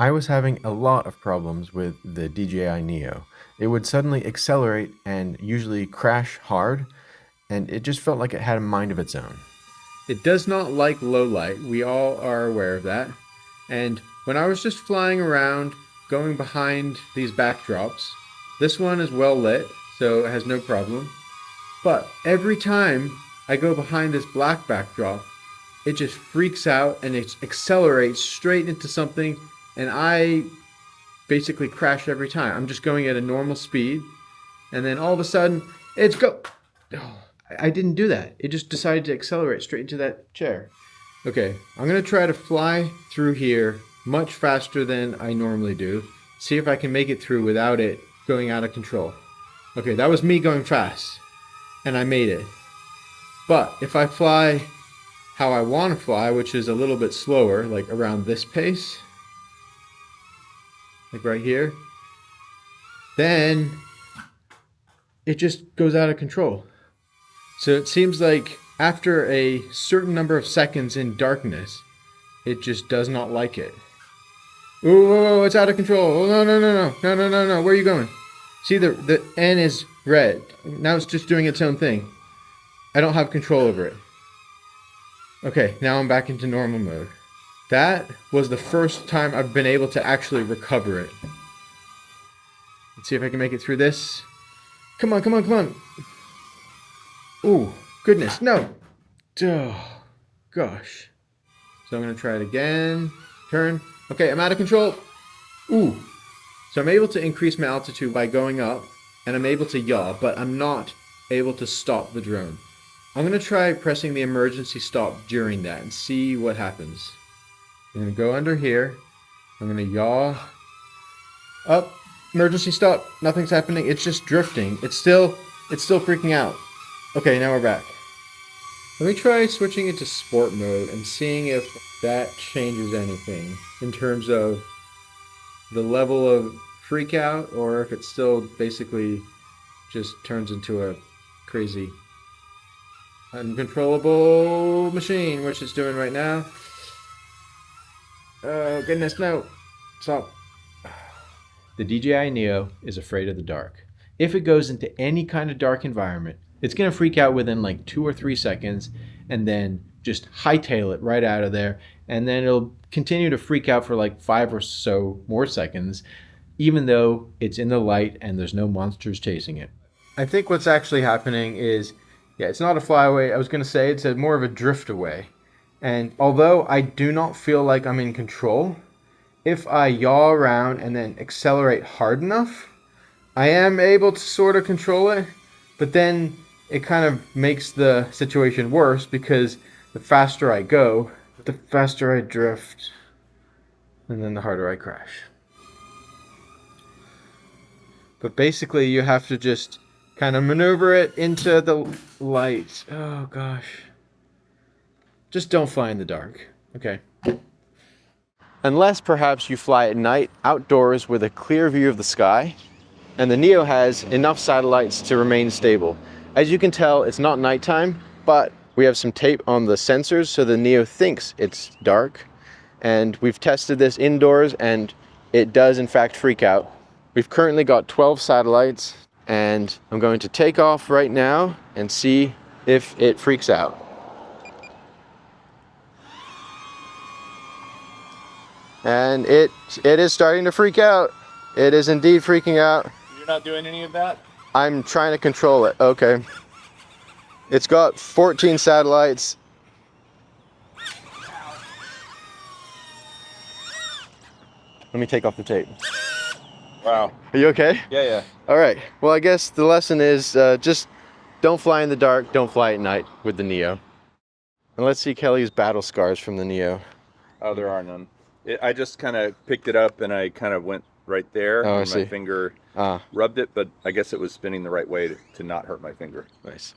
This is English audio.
I was having a lot of problems with the DJI NEO. It would suddenly accelerate and usually crash hard, and it just felt like it had a mind of its own. It does not like low light. We all are aware of that. And when I was just flying around, going behind these backdrops, this one is well lit, so it has no problem. But every time I go behind this black backdrop, it just freaks out and it accelerates straight into something, and I basically crash every time. I'm just going at a normal speed, and then all of a sudden, it's go. Oh, I didn't do that. It just decided to accelerate straight into that chair. Okay, I'm gonna try to fly through here much faster than I normally do. See if I can make it through without it going out of control. Okay, that was me going fast, and I made it. But if I fly how I want to fly, which is a little bit slower, like around this pace, like right here, then it just goes out of control. So it seems like after a certain number of seconds in darkness, it just does not like it. Ooh, whoa, whoa, it's out of control. Oh, no, no, no, no, no, no, no, no. Where are you going? See, the N is red. Now it's just doing its own thing. I don't have control over it. Okay, now I'm back into normal mode. That was the first time I've been able to actually recover it. Let's see if I can make it through this. Come on, come on, come on. Ooh, goodness, no. Oh, gosh. So I'm going to try it again. Turn. Okay, I'm out of control. Ooh. So I'm able to increase my altitude by going up, and I'm able to yaw, but I'm not able to stop the drone. I'm going to try pressing the emergency stop during that and see what happens. I'm going to go under here. I'm going to yaw. Up. Emergency stop. Nothing's happening. It's just drifting. It's still freaking out. Okay, now we're back. Let me try switching it to sport mode and seeing if that changes anything in terms of the level of freak out, or if it still basically just turns into a crazy uncontrollable machine, which it's doing right now. Oh goodness, no. Stop. The DJI NEO is afraid of the dark. If it goes into any kind of dark environment, it's going to freak out within like 2 or 3 seconds and then just hightail it right out of there. And then it'll continue to freak out for like 5 or so more seconds, even though it's in the light and there's no monsters chasing it. I think what's actually happening is, yeah, it's not a flyaway. I was going to say it's more of a drift away. And although I do not feel like I'm in control, if I yaw around and then accelerate hard enough, I am able to sort of control it. But then it kind of makes the situation worse because the faster I go, the faster I drift, and then the harder I crash. But basically you have to just kind of maneuver it into the light. Oh gosh. Just don't fly in the dark. Okay. Unless perhaps you fly at night outdoors with a clear view of the sky, and the NEO has enough satellites to remain stable. As you can tell, it's not nighttime, but we have some tape on the sensors so the NEO thinks it's dark. And we've tested this indoors and it does in fact freak out. We've currently got 12 satellites and I'm going to take off right now and see if it freaks out. And it is starting to freak out. It is indeed freaking out. You're not doing any of that? I'm trying to control it. Okay. It's got 14 satellites. Let me take off the tape. Wow. Are you okay? Yeah, yeah. All right. Well, I guess the lesson is just don't fly in the dark, don't fly at night with the NEO. And let's see Kelly's battle scars from the NEO. Oh, there are none. I just kind of picked it up and I kind of went right there. Oh, I and see. my finger rubbed it, but I guess it was spinning the right way to not hurt my finger. Nice.